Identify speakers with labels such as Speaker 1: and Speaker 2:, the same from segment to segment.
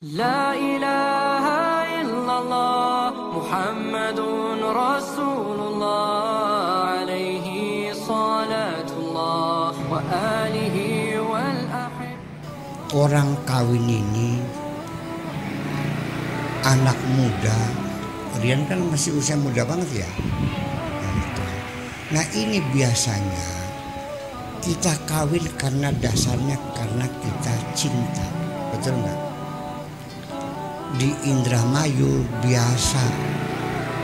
Speaker 1: لا إله إلا الله محمد رسول الله عليه صلاة الله وآله والأحب.
Speaker 2: Orang kawin ini anak muda, Rian kan masih usia muda banget ya. Nah ini biasanya kita kawin karena dasarnya karena kita cinta, betul nggak? Di Indramayu biasa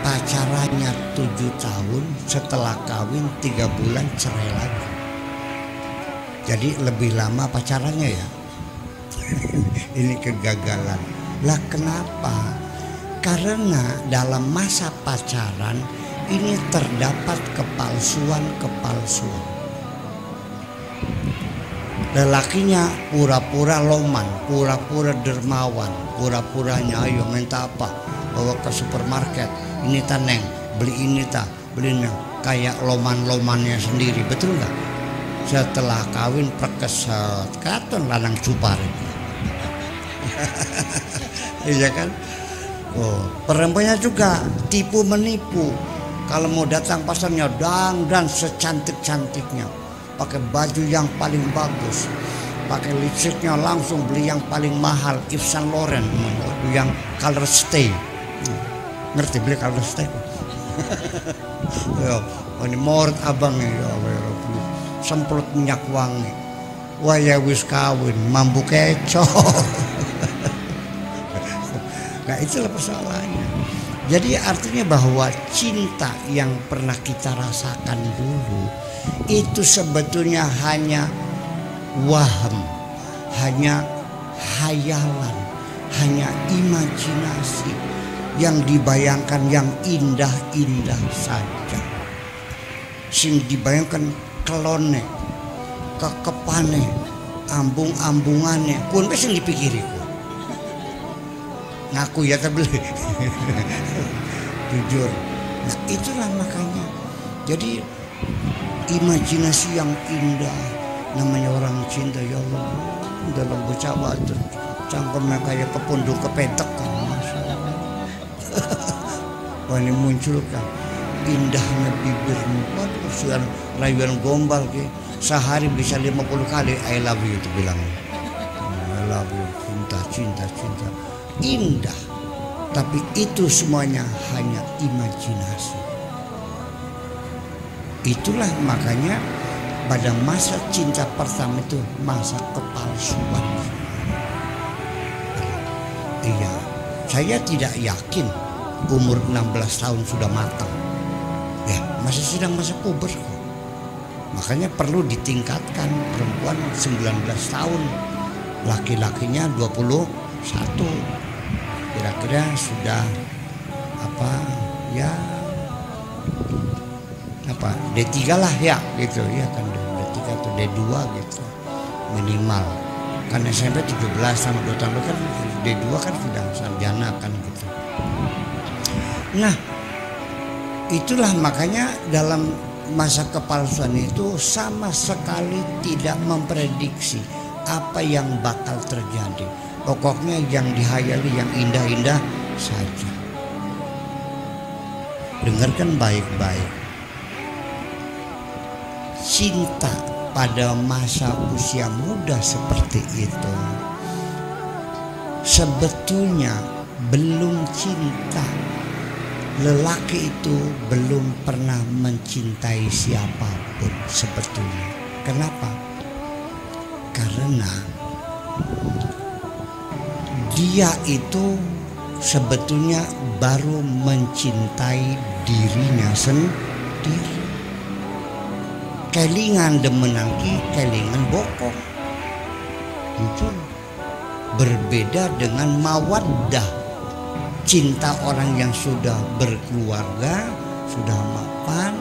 Speaker 2: pacarannya 7 tahun, setelah kawin 3 bulan cerai lagi. Jadi lebih lama pacarannya ya. Ini kegagalan. Lah kenapa? Karena dalam masa pacaran ini terdapat kepalsuan. Lelakinya pura-pura loman, pura-pura dermawan, pura-puranya ayo minta apa, bawa ke supermarket, ini taneng, beli ini tak, beli ini, kayak loman-lomannya sendiri, betul nggak? Setelah kawin perkeset, katon lanang cupar. Iya kan? Oh, perempuannya juga tipu menipu. Kalau mau datang pasarnya dan secantik-cantiknya, pakai baju yang paling bagus, pakai lipstiknya langsung beli yang paling mahal, Yves Saint Laurent, yang color stay. Ngerti beli color stay? Ya, ini mort abang ya, semprot minyak wangi. Wah ya wis kawin, mambu kecoh. Nah itulah persoalannya. Jadi artinya bahwa cinta yang pernah kita rasakan dulu itu sebetulnya hanya waham, hanya hayalan, hanya imajinasi yang dibayangkan yang indah-indah saja. Sing dibayangkan kelone, kekepane, ambung-ambungannya pun wis dipikiriku. Ngaku ya terbeli. Jujur. Nah itulah makanya. Jadi imajinasi yang indah, namanya orang cinta ya Allah, dalam bocah batu cangkemnya kayak kepundung kepetek kan, Masya Allah. Wah ini muncul kan indahnya bibirmu, waduh suara rayuan gombal ke sehari bisa 50 kali I love you itu bilang, I love you, cinta indah, tapi itu semuanya hanya imajinasi. Itulah makanya pada masa cinta pertama itu masa kepalsuan. Iya, saya tidak yakin umur 16 tahun sudah matang. Ya, masih sedang masa puber kok. Makanya perlu ditingkatkan, perempuan 19 tahun, laki-lakinya 21. Kira-kira sudah apa ya? Apa D3 lah ya gitu ya kan, D3 atau D2 gitu minimal, kan SMP 17 sama 2 tahun kan, D2 kan sudah sarjana kan gitu. Nah itulah makanya dalam masa kepalsuan itu sama sekali tidak memprediksi apa yang bakal terjadi. Pokoknya yang dihayali yang indah-indah saja. Dengarkan baik-baik. Cinta pada masa usia muda seperti itu sebetulnya belum cinta. Lelaki itu belum pernah mencintai siapapun sebetulnya. Kenapa? Karena dia itu sebetulnya baru mencintai dirinya sendiri. Kelingan demenangki, kelingan bokong. Itu berbeda dengan mawaddah, cinta orang yang sudah berkeluarga, sudah mapan,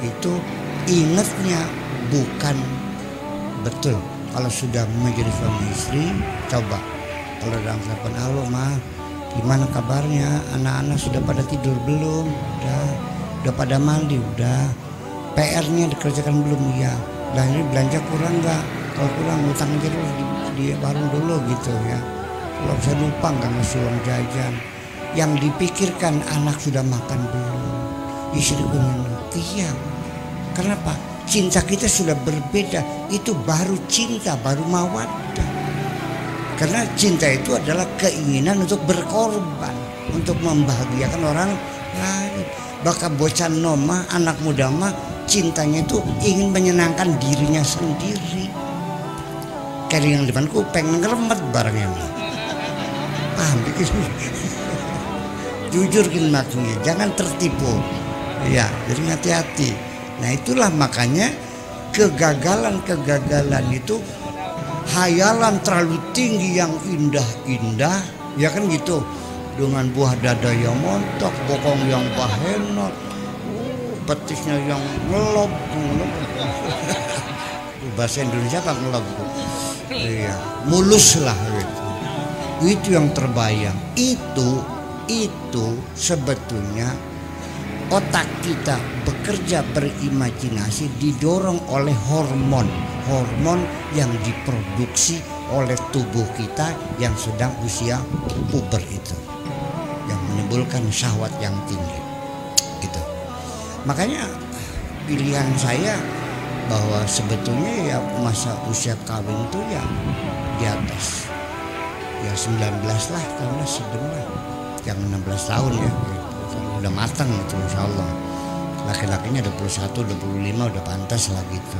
Speaker 2: itu ingatnya bukan betul. Kalau sudah menjadi suami istri, coba kalau dalam telepon, halo ma, gimana kabarnya? Anak-anak sudah pada tidur belum? Udah pada mandi? Udah. PR-nya dikerjakan belum? Ya. Dan ini belanja kurang nggak? Kalau kurang utang aja dulu di warung dulu gitu ya. Kalau saya lupa nggak ngasih uang jajan. Yang dipikirkan anak sudah makan belum, istri pengen. Iya. Kenapa? Cinta kita sudah berbeda. Itu baru cinta, baru mawaddah. Karena cinta itu adalah keinginan untuk berkorban, untuk membahagiakan orang lain. Bahkan bocah noma, anak muda mah cintanya itu ingin menyenangkan dirinya sendiri. Kayak yang depanku pengen ngeremet barangnya. Paham gitu? Jujur gini maksudnya, jangan tertipu. Ya, jadi hati-hati. Nah itulah makanya kegagalan itu hayalan terlalu tinggi yang indah-indah, ya kan gitu. Dengan buah dada yang montok, bokong yang bahenol, betisnya yang ngelop. Bahasa Indonesia apa ngelop? Iya, mulus lah gitu. Itu yang terbayang. Itu sebetulnya otak kita bekerja berimajinasi didorong oleh hormon yang diproduksi oleh tubuh kita yang sedang usia puber itu, yang menimbulkan syahwat yang tinggi gitu. Makanya pilihan saya bahwa sebetulnya ya masa usia kawin itu ya di atas ya 19 lah, karena sebenarnya yang 16 tahun ya udah matang itu insya Allah. Laki-lakinya 21, 25 udah pantas lah gitu.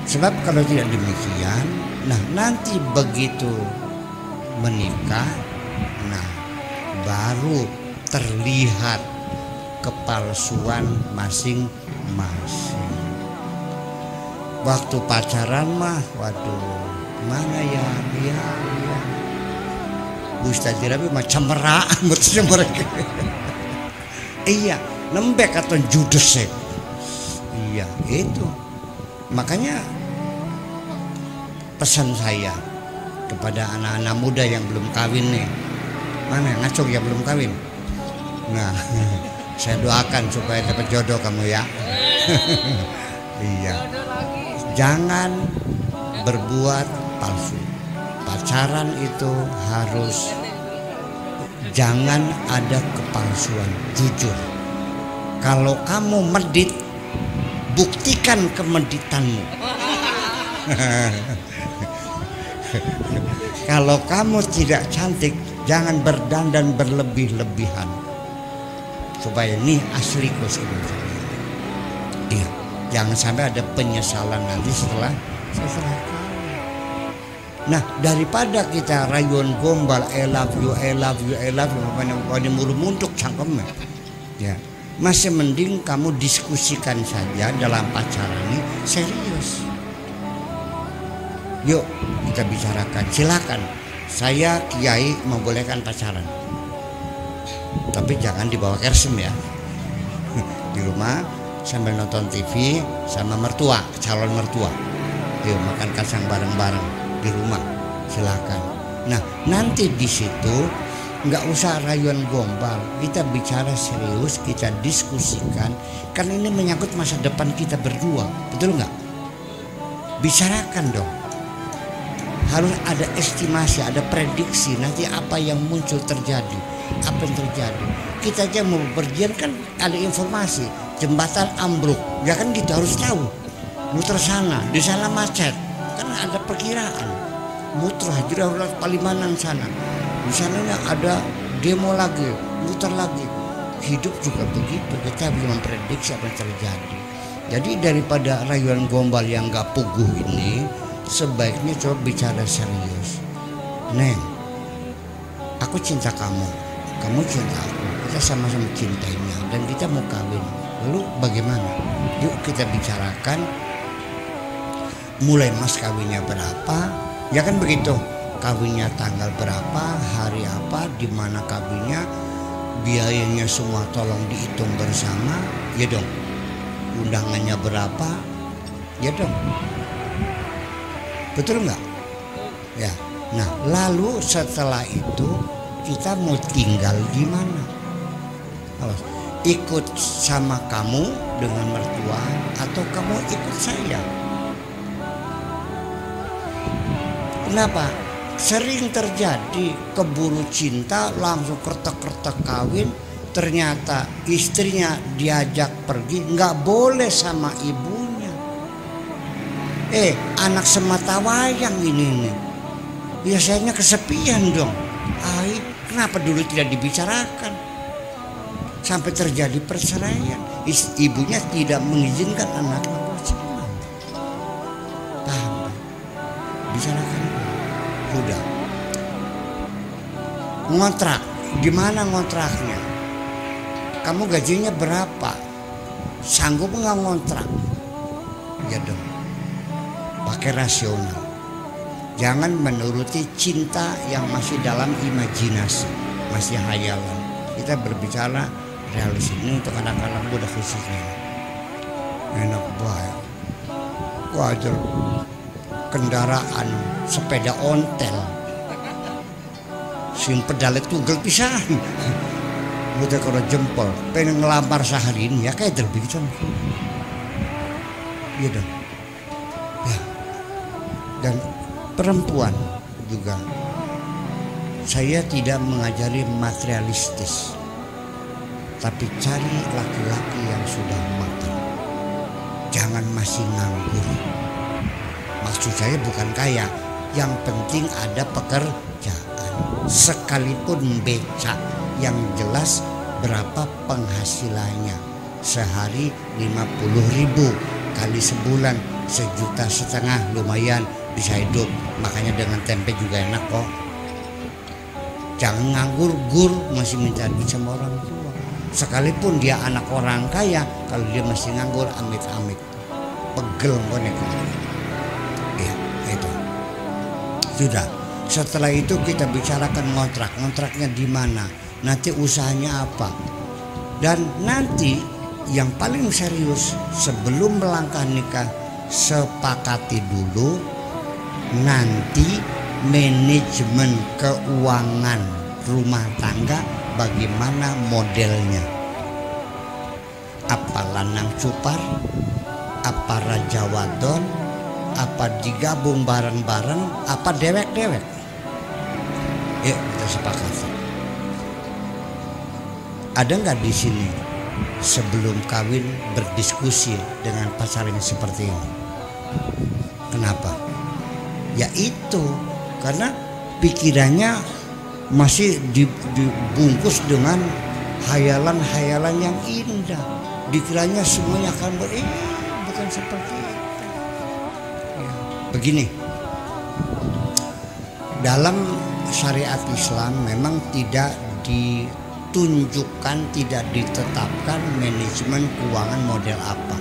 Speaker 2: Sebab kalau tidak demikian, nah nanti begitu menikah, nah baru terlihat kepalsuan masing-masing. Waktu pacaran mah, waduh, mana ya. Ustaz Rabi macam merak betul mereka. Iya, lembek atau judes. Iya, itu. Makanya pesan saya kepada anak-anak muda yang belum kawin nih. Mana ngacung yang belum kawin? Nah, saya doakan supaya dapat jodoh kamu ya. Iya. Jangan berbuat palsu. Pacaran itu harus jangan ada kepalsuan, jujur. Kalau kamu medit, buktikan kemeditanmu. Kalau kamu tidak cantik, jangan berdandan berlebih-lebihan. Supaya ini asliku sebenarnya. Iya, jangan sampai ada penyesalan nanti setelah kawin. Nah daripada kita rayuan gombal I love you makanya mulu-muntuk cangkemnya ya, masih mending kamu diskusikan saja dalam pacaran ini serius. Yuk kita bicarakan, silakan saya kiai membolehkan pacaran, tapi jangan dibawa kersem ya. Di rumah sambil nonton TV sama mertua, calon mertua, yuk makan kacang bareng-bareng di rumah, silakan. Nah nanti di situ nggak usah rayuan gombal, kita bicara serius, kita diskusikan, karena ini menyangkut masa depan kita berdua, betul nggak? Bicarakan dong, harus ada estimasi, ada prediksi nanti apa yang muncul terjadi, apa yang terjadi. Kita aja mau berpergian kan ada informasi jembatan ambruk, ya kan kita harus tahu. Muter sana, di sana macet, kan ada perkiraan. Muter Hajrah Palimanan sana, di sananya ada demo lagi, muter lagi. Hidup juga begitu, kita bisa memprediksi apa yang terjadi. Jadi daripada rayuan gombal yang gak puguh ini, sebaiknya coba bicara serius. Neng, aku cinta kamu, kamu cinta aku, kita sama-sama cintainya dan kita mau kawin. Lalu bagaimana? Yuk kita bicarakan. Mulai mas kawinnya berapa? Ya kan begitu. Kawinnya tanggal berapa, hari apa, di mana kawinnya, biayanya semua tolong dihitung bersama, ya dong. Undangannya berapa, ya dong. Betul nggak? Ya. Nah, lalu setelah itu kita mau tinggal di mana? Awas. Ikut sama kamu dengan mertua atau kamu ikut saya? Kenapa? Sering terjadi keburu cinta langsung kertek-kertek kawin, ternyata istrinya diajak pergi nggak boleh sama ibunya. Anak semata wayang ini nih. Biasanya kesepian dong. Kenapa dulu tidak dibicarakan? Sampai terjadi perceraian. Ibunya tidak mengizinkan anaknya bercerai. Paham? Bicarakan. Udah. Ngontrak. Gimana ngontraknya? Kamu gajinya berapa? Sanggup nggak ngontrak? Ya dong. Pakai rasional. Jangan menuruti cinta yang masih dalam imajinasi, masih hayalan. Kita berbicara realistis. Ini untuk anak-anak muda khususnya. Enak banget. Wajar. Kendaraan sepeda ontel. Sing pedale tugel pisan. Udah kalau jempol, pengen ngelamar sehari ini ya kayak terbicara. Iya dong. Ya. Dan perempuan juga, saya tidak mengajari materialistis, tapi cari laki-laki yang sudah matang. Jangan masih nganggur. Maksud saya bukan kaya, yang penting ada pekerjaan. Sekalipun becak, yang jelas berapa penghasilannya. Sehari 50.000, kali sebulan 1,5 juta, lumayan bisa hidup. Makanya dengan tempe juga enak kok. Jangan nganggur gur masih minta duit sama orang tua. Sekalipun dia anak orang kaya, kalau dia masih nganggur, amit-amit pegel konek. Ya itu sudah. Setelah itu kita bicarakan ngontrak. Ngontraknya di mana? Nanti usahanya apa? Dan nanti yang paling serius, sebelum melangkah nikah, sepakati dulu nanti manajemen keuangan rumah tangga bagaimana modelnya. Apa lanang cupar, apa raja wadon, apa digabung bareng-bareng, apa dewek-dewek. Yuk kita sepakati. Ada nggak di sini sebelum kawin berdiskusi dengan pacar yang seperti ini? Kenapa? Ya itu, karena pikirannya masih dibungkus dengan hayalan-hayalan yang indah. Dikiranya semuanya akan bukan seperti itu. Ya. Begini, dalam syariat Islam memang tidak ditunjukkan, tidak ditetapkan manajemen keuangan model apa.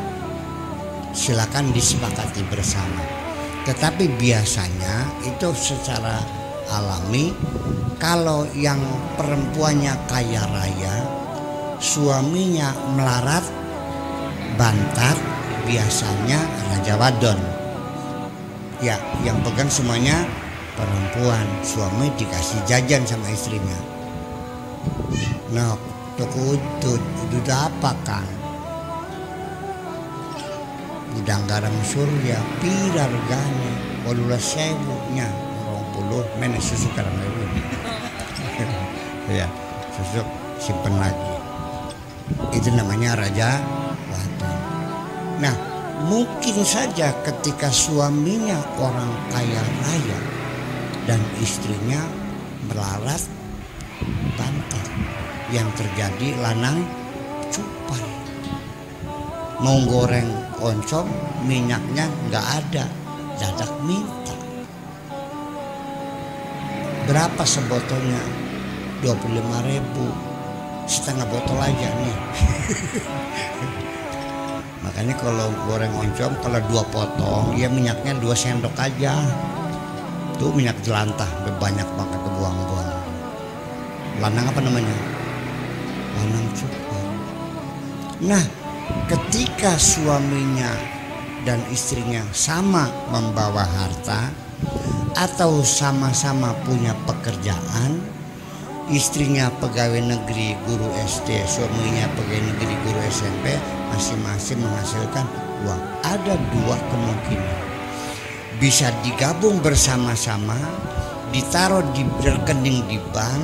Speaker 2: Silakan disepakati bersama. Tetapi biasanya itu secara alami, kalau yang perempuannya kaya raya, suaminya melarat, bantat, biasanya raja wadon. Ya, yang pegang semuanya perempuan, suami dikasih jajan sama istrinya. Nah, itu apa Kang? Udang garam surya pira regane 18.000 nya 20 men susu karang lagi. Ya, susu simpen lagi. Itu namanya raja wadon. Nah, mungkin saja ketika suaminya orang kaya raya dan istrinya melarat bantat, yang terjadi lanang cupar. Mau goreng oncom, minyaknya nggak ada, dadak minta. Berapa sebotolnya? 25.000, setengah botol aja nih. Makanya kalau goreng oncom, kalau 2 potong, ya minyaknya 2 sendok aja. Tuh minyak jelantah, banyak banget kebuang-buang. Lanang apa namanya? Lanang cupar. Nah, ketika suaminya dan istrinya sama membawa harta atau sama-sama punya pekerjaan, istrinya pegawai negeri guru SD, suaminya pegawai negeri guru SMP, masing-masing menghasilkan uang. Ada 2 kemungkinan. Bisa digabung bersama-sama, ditaruh di rekening di bank,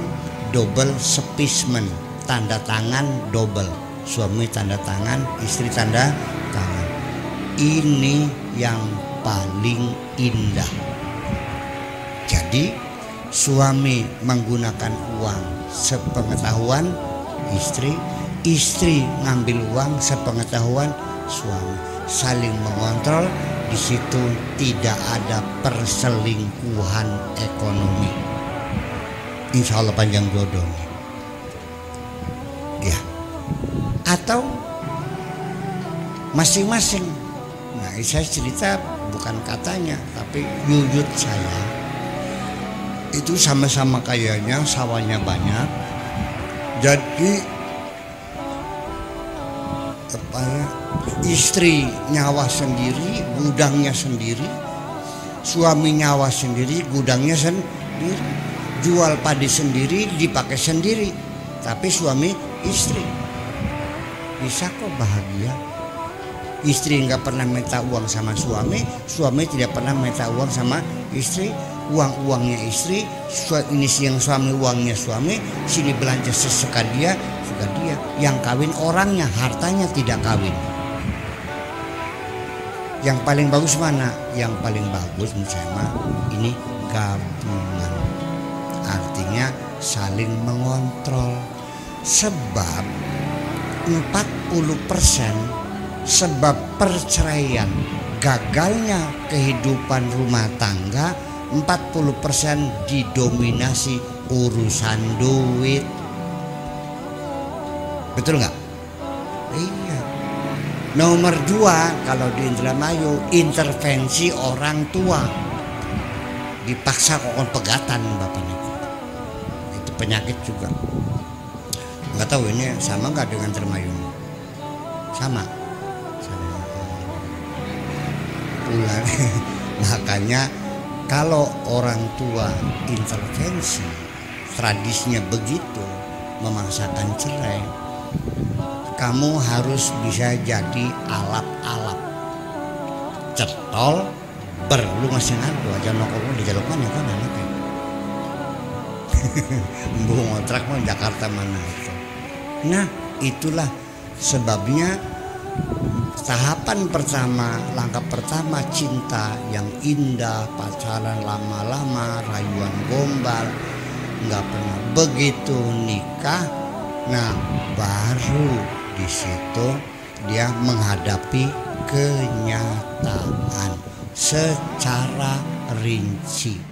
Speaker 2: double spacement, tanda tangan double, suami tanda tangan, istri tanda tangan. Ini yang paling indah. Jadi suami menggunakan uang sepengetahuan istri, istri ngambil uang sepengetahuan suami, saling mengontrol. Di situ tidak ada perselingkuhan ekonomi. Insya Allah panjang jodohnya. Ya. Atau masing-masing. Nah, saya cerita bukan katanya, tapi yuyut saya. Itu sama-sama kayanya, sawahnya banyak. Jadi apa ya? Istri nyawa sendiri, gudangnya sendiri, suami nyawa sendiri, gudangnya sendiri, jual padi sendiri, dipakai sendiri, tapi suami istri bisa kok bahagia. Istri nggak pernah minta uang sama suami, suami tidak pernah minta uang sama istri, uangnya istri, ini yang suami uangnya suami, sini belanja sesuka dia, suka dia. Yang kawin orangnya, hartanya tidak kawin. Yang paling bagus mana? Yang paling bagus menurut saya ini gabungan. Artinya saling mengontrol. Sebab 40% sebab perceraian, gagalnya kehidupan rumah tangga, 40% didominasi urusan duit. Betul nggak? Iya. Nomor 2 kalau di Indramayu, intervensi orang tua, dipaksa kokon pegatan bapaknya. Itu penyakit juga. Nggak tahu ini sama nggak dengan Indramayu? Sama. Pulang. Makanya kalau orang tua intervensi, tradisinya begitu, memaksakan cerai, kamu harus bisa jadi alap-alap, cetol, lu masih ngadu aja nongkrong di jalur mana kan anaknya. Mbung ngontrak mau Jakarta mana itu. Nah itulah sebabnya tahapan pertama, langkah pertama cinta yang indah, pacaran lama-lama, rayuan gombal, nggak pernah, begitu nikah, nah baru di situ dia menghadapi kenyataan secara rinci.